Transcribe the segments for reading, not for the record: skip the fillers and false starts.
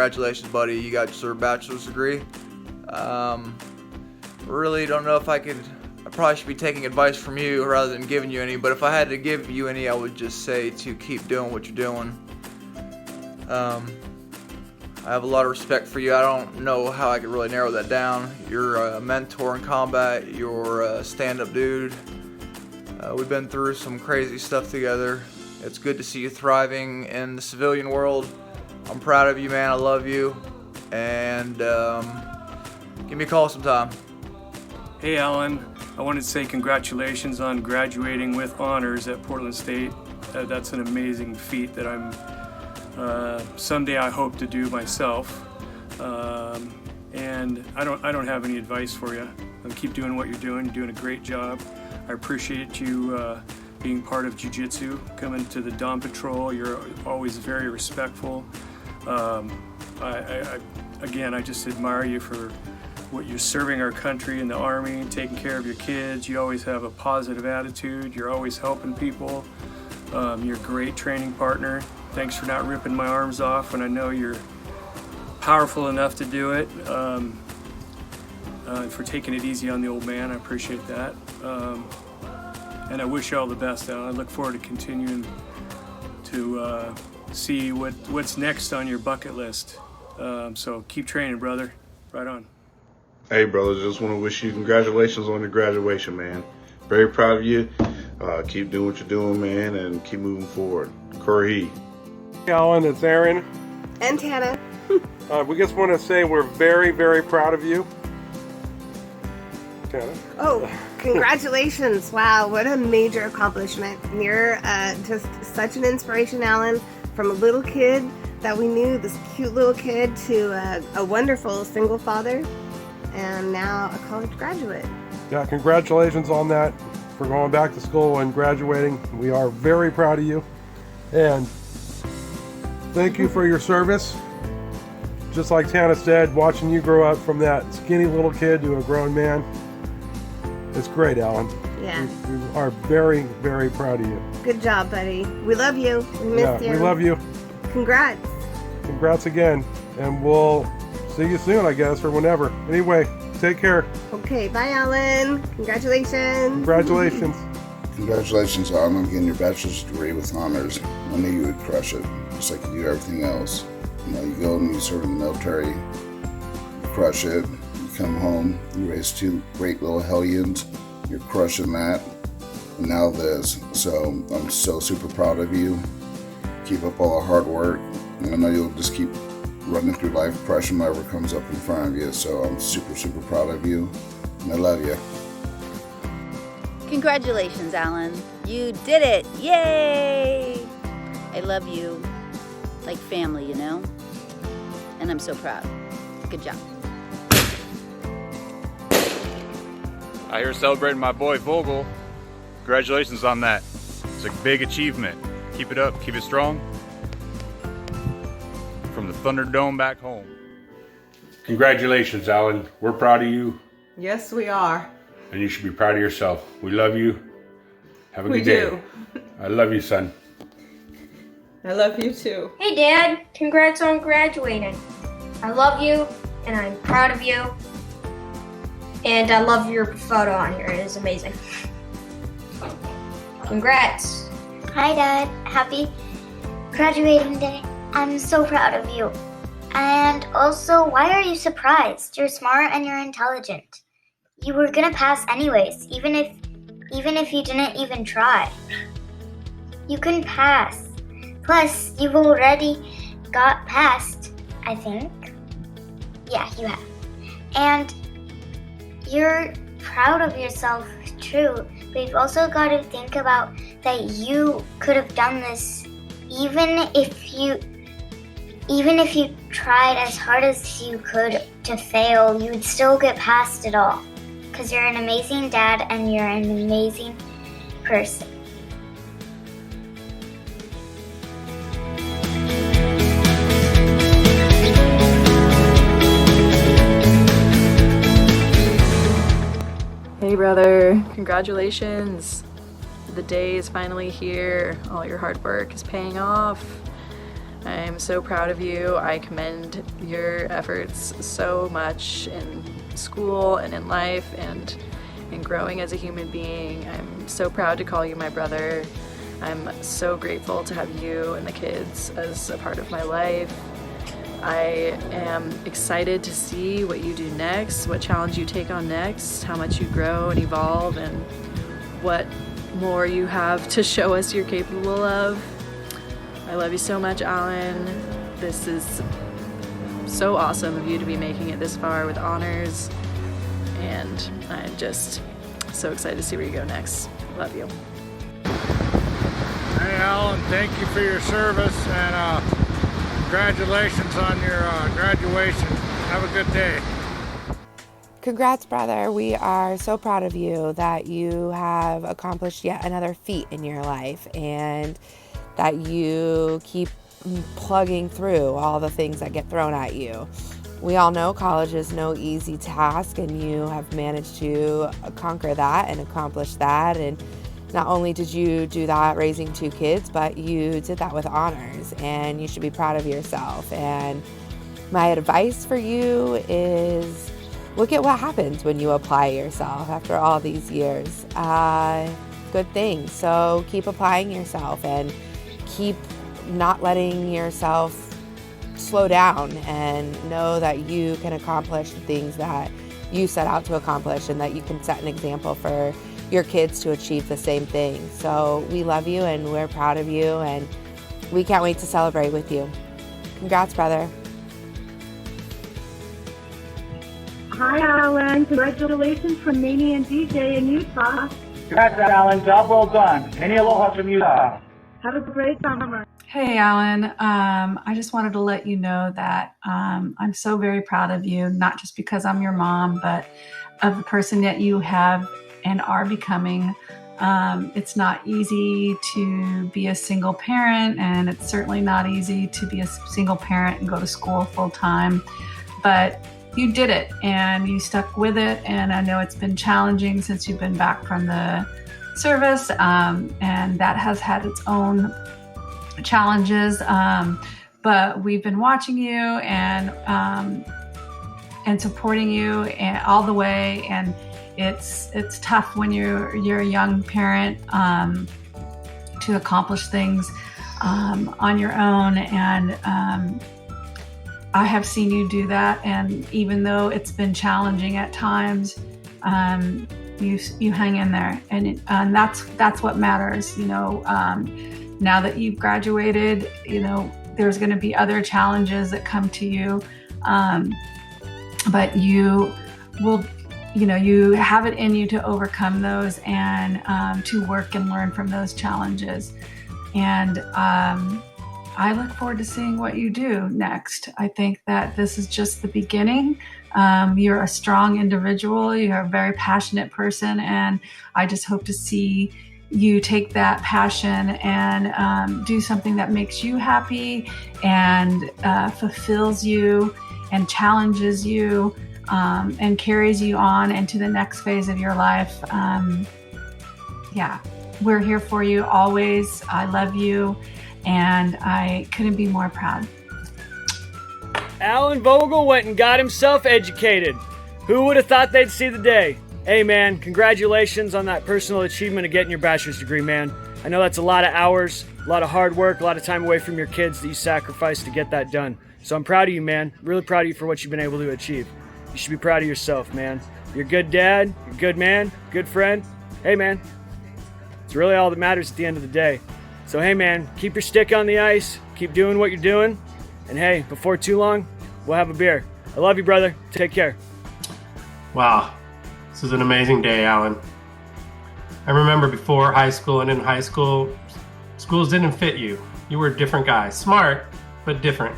congratulations, buddy. You got your bachelor's degree. Really don't know if I probably should be taking advice from you rather than giving you any, but if I had to give you any, I would just say to keep doing what you're doing. I have a lot of respect for you. I don't know how I could really narrow that down. You're a mentor in combat. You're a stand-up dude. We've been through some crazy stuff together. It's good to see you thriving in the civilian world. I'm proud of you, man. I love you. And give me a call sometime. Hey, Alan. I wanted to say congratulations on graduating with honors at Portland State. That's an amazing feat that I'm someday I hope to do myself. And I don't have any advice for you. Keep doing what you're doing. You're doing a great job. I appreciate you being part of jiu-jitsu, coming to the Dawn Patrol. You're always very respectful. Again, I just admire you for what you're serving our country in the Army, taking care of your kids. You always have a positive attitude. You're always helping people. You're a great training partner. Thanks for not ripping my arms off when I know you're powerful enough to do it. For taking it easy on the old man, I appreciate that. And I wish you all the best, Alan. I look forward to continuing to see what's next on your bucket list. So keep training, brother. Right on. Hey, brother, just want to wish you congratulations on your graduation, man. Very proud of you. Keep doing what you're doing, man, and keep moving forward. Curry. Hey, Alan, it's Aaron. And Tana. We just want to say we're very, very proud of you. Tana? Oh, congratulations. Wow, what a major accomplishment. You're just such an inspiration, Alan, from a little kid that we knew, this cute little kid, to a wonderful single father, and now a college graduate. Yeah, congratulations on that, for going back to school and graduating. We are very proud of you, and thank you for your service. Just like Tana said, watching you grow up from that skinny little kid to a grown man, it's great, Alan. Yeah. We are very, very proud of you. Good job, buddy. We love you. We missed you. We love you. Congrats. Congrats again, and we'll see you soon, I guess, or whenever. Anyway, take care. Okay, bye, Alan. Congratulations. Congratulations. Congratulations, Alan, on getting your bachelor's degree with honors. I knew you would crush it, just like you do everything else. You know, you go and you serve in the military, you crush it, you come home, you raise two great little hellions, you're crushing that, and now this. So I'm so super proud of you. Keep up all the hard work, and I know you'll just keep running through life, crushing whatever comes up in front of you. So I'm super, super proud of you, and I love you. Congratulations, Alan. You did it. Yay! I love you like family, you know? And I'm so proud. Good job. I hear celebrating my boy Vogel. Congratulations on that. It's a big achievement. Keep it up, keep it strong. From the Thunderdome back home. Congratulations, Alan. We're proud of you. Yes, we are. And you should be proud of yourself. We love you. Have a good day. We do. I love you, son. I love you too. Hey, Dad. Congrats on graduating. I love you, and I'm proud of you. And I love your photo on here. It is amazing. Congrats. Hi, Dad. Happy graduating day. I'm so proud of you. And also, why are you surprised? You're smart and you're intelligent. You were gonna pass anyways, even if you didn't even try. You can pass. Plus, you've already got past, I think. Yeah, you have. And you're proud of yourself, true. But you've also got to think about that you could have done this even if you tried as hard as you could to fail, you would still get past it all. Because you're an amazing dad and you're an amazing person. Hey brother, congratulations. The day is finally here. All your hard work is paying off. I am so proud of you. I commend your efforts so much in school and in life and in growing as a human being. I'm so proud to call you my brother. I'm so grateful to have you and the kids as a part of my life. I am excited to see what you do next, what challenge you take on next, how much you grow and evolve, and what more you have to show us you're capable of. I love you so much, Alan. This is so awesome of you to be making it this far with honors, and I'm just so excited to see where you go next. Love you. Hey, Alan, thank you for your service, and congratulations on your graduation. Have a good day. Congrats, brother. We are so proud of you that you have accomplished yet another feat in your life and that you keep plugging through all the things that get thrown at you. We all know college is no easy task, and you have managed to conquer that and accomplish that. And not only did you do that raising 2 kids, but you did that with honors, and you should be proud of yourself. And my advice for you is look at what happens when you apply yourself after all these years. Good things. So keep applying yourself and keep not letting yourself slow down, and know that you can accomplish the things that you set out to accomplish, and that you can set an example for your kids to achieve the same thing. So we love you and we're proud of you, and we can't wait to celebrate with you. Congrats, brother. Hi, Alan. Congratulations from Mamie and DJ in Utah. Congrats, Alan. Job well done. Any aloha from Utah. Have a great summer. Hey, Alan. I just wanted to let you know that I'm so very proud of you, not just because I'm your mom, but of the person that you have and are becoming. It's not easy to be a single parent, and it's certainly not easy to be a single parent and go to school full time, but you did it and you stuck with it. And I know it's been challenging since you've been back from the service, and that has had its own challenges, but we've been watching you and supporting you all the way. And it's tough when you're a young parent to accomplish things on your own, and I have seen you do that. And even though it's been challenging at times, you hang in there, and that's what matters. Now that you've graduated, there's going to be other challenges that come to you, but you will, you have it in you to overcome those and to work and learn from those challenges. And I look forward to seeing what you do next. I think that this is just the beginning. You're a strong individual. You're a very passionate person, and I just hope to see you take that passion and do something that makes you happy and fulfills you and challenges you and carries you on into the next phase of your life. We're here for you always. I love you, and I couldn't be more proud. Alan Vogel went and got himself educated. Who would have thought they'd see the day? Hey man, congratulations on that personal achievement of getting your bachelor's degree, man. I know that's a lot of hours, a lot of hard work, a lot of time away from your kids that you sacrificed to get that done. So I'm proud of you, man. Really proud of you for what you've been able to achieve. You should be proud of yourself, man. You're a good dad, you're a good man, good friend. Hey man, it's really all that matters at the end of the day. So hey man, keep your stick on the ice, keep doing what you're doing, and hey, before too long, we'll have a beer. I love you, brother. Take care. Wow, this is an amazing day, Alan. I remember before high school and in high school, schools didn't fit you. You were a different guy, smart, but different.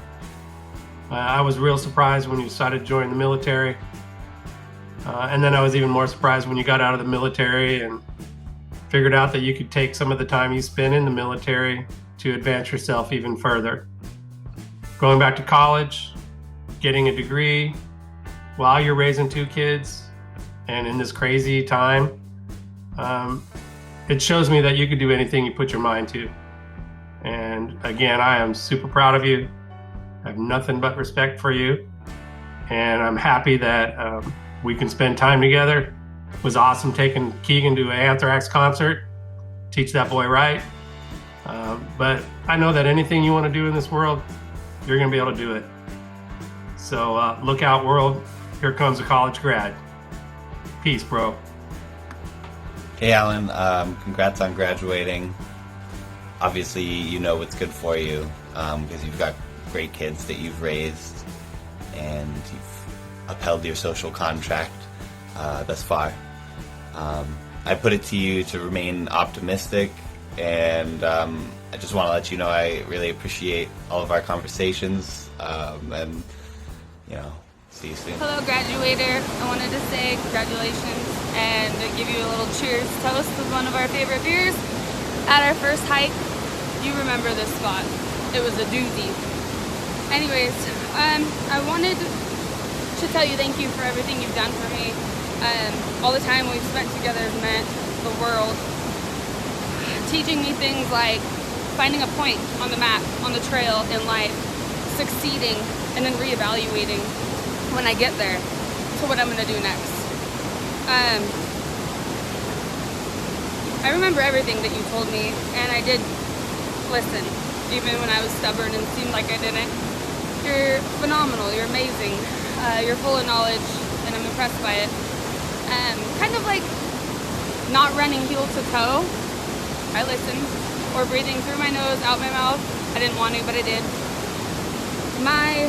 I was real surprised when you decided to join the military. And then I was even more surprised when you got out of the military and figured out that you could take some of the time you spent in the military to advance yourself even further. Going back to college, getting a degree while you're raising 2 kids, and in this crazy time, it shows me that you could do anything you put your mind to. And again, I am super proud of you. I have nothing but respect for you. And I'm happy that we can spend time together. It was awesome taking Keegan to an Anthrax concert. Teach that boy right. But I know that anything you want to do in this world, you're going to be able to do it. So look out, world. Here comes a college grad. Peace, bro. Hey, Alan. Congrats on graduating. Obviously, you know what's good for you because you've got great kids that you've raised and you've upheld your social contract thus far. I put it to you to remain optimistic, and I just want to let you know I really appreciate all of our conversations, and, you know, see you soon. Hello, graduator. I wanted to say congratulations and give you a little cheers toast with one of our favorite beers. At our first hike, you remember this spot. It was a doozy. Anyways, I wanted to tell you thank you for everything you've done for me. All the time we've spent together has meant the world. Teaching me things like finding a point on the map, on the trail in life, succeeding, and then reevaluating when I get there to what I'm gonna do next. I remember everything that you told me, and I did listen, even when I was stubborn and seemed like I didn't. You're phenomenal, you're amazing, you're full of knowledge, and I'm impressed by it. Kind of like not running heel to toe. I listened, or breathing through my nose, out my mouth. I didn't want to, but I did. My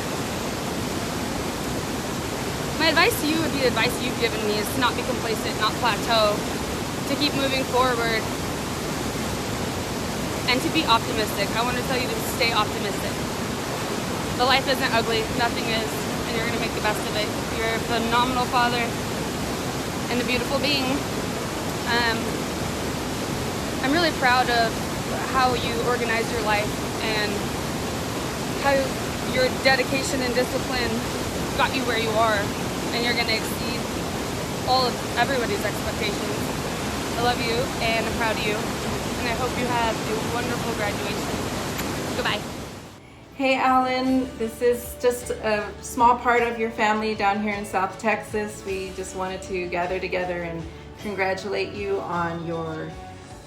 advice to you would be the advice you've given me is to not be complacent, not plateau, to keep moving forward, and to be optimistic. I want to tell you to stay optimistic. The life isn't ugly, nothing is, and you're going to make the best of it. You're a phenomenal father and a beautiful being. I'm really proud of how you organize your life and how your dedication and discipline got you where you are, and you're going to exceed all of everybody's expectations. I love you, and I'm proud of you, and I hope you have a wonderful graduation. Goodbye. Hey Alan, this is just a small part of your family down here in South Texas. We just wanted to gather together and congratulate you on your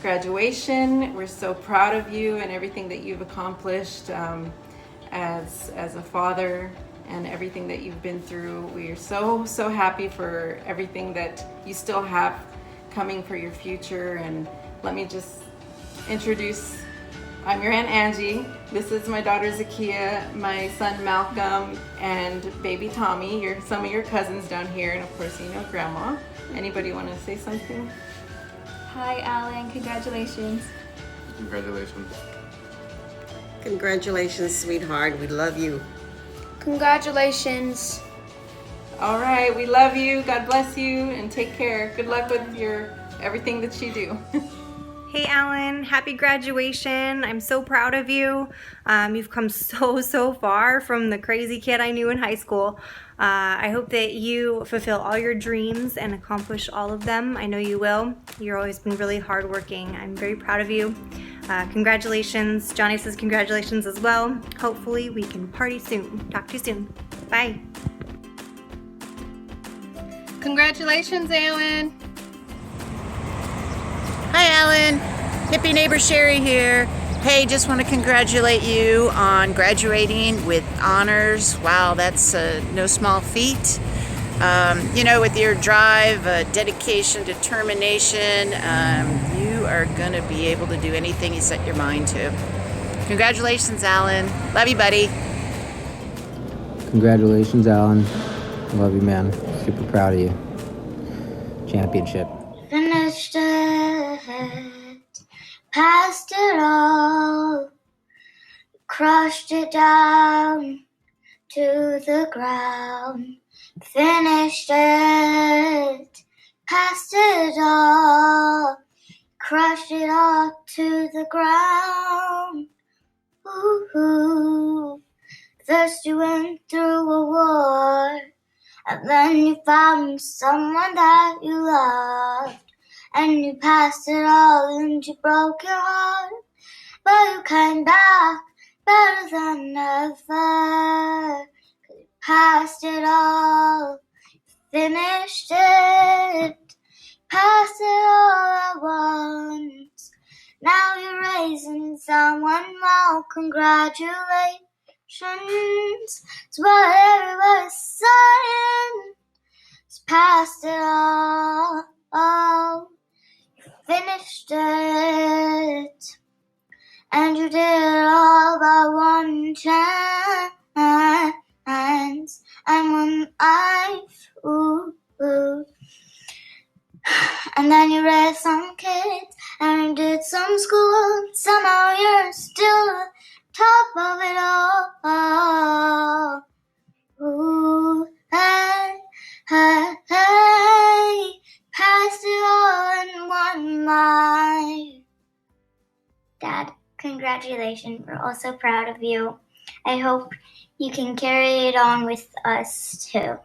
graduation. We're so proud of you and everything that you've accomplished as a father and everything that you've been through. We are so happy for everything that you still have coming for your future. And let me just introduce, I'm your Aunt Angie. This is my daughter Zakia, my son Malcolm, and baby Tommy. Some of your cousins down here, and of course you know Grandma. Anybody want to say something? Hi, Alan. Congratulations. Congratulations. Congratulations, sweetheart. We love you. Congratulations. All right, we love you. God bless you, and take care. Good luck with your everything that you do. Hey Alan, happy graduation. I'm so proud of you. You've come so far from the crazy kid I knew in high school. I hope that you fulfill all your dreams and accomplish all of them. I know you will. You've always been really hardworking. I'm very proud of you. Congratulations. Johnny says congratulations as well. Hopefully we can party soon. Talk to you soon. Bye. Congratulations, Alan. Hi, Alan. Hippie neighbor Sherry here. Hey, just want to congratulate you on graduating with honors. Wow, that's no small feat. You know, with your drive, dedication, determination, you are going to be able to do anything you set your mind to. Congratulations, Alan. Love you, buddy. Congratulations, Alan. Love you, man. Super proud of you. Championship. Finished it, passed it all, crushed it down to the ground. Finished it, passed it all, crushed it all to the ground. Ooh, first you went through a war, and then you found someone that you loved, and you passed it all and you broke your heart. but you came back better than ever. You passed it all, finished it, passed it all at once. Now you're raising someone well, congratulations. It's what everybody's saying. It's past it all. You finished it. And you did it all by one chance. And one life. Ooh, ooh. And then you raised some kids, and you did some school. Somehow you're still top of it all. Ooh, hey, hey, hey, passed it all in one life. Dad, congratulations. We're all so proud of you. I hope you can carry it on with us too.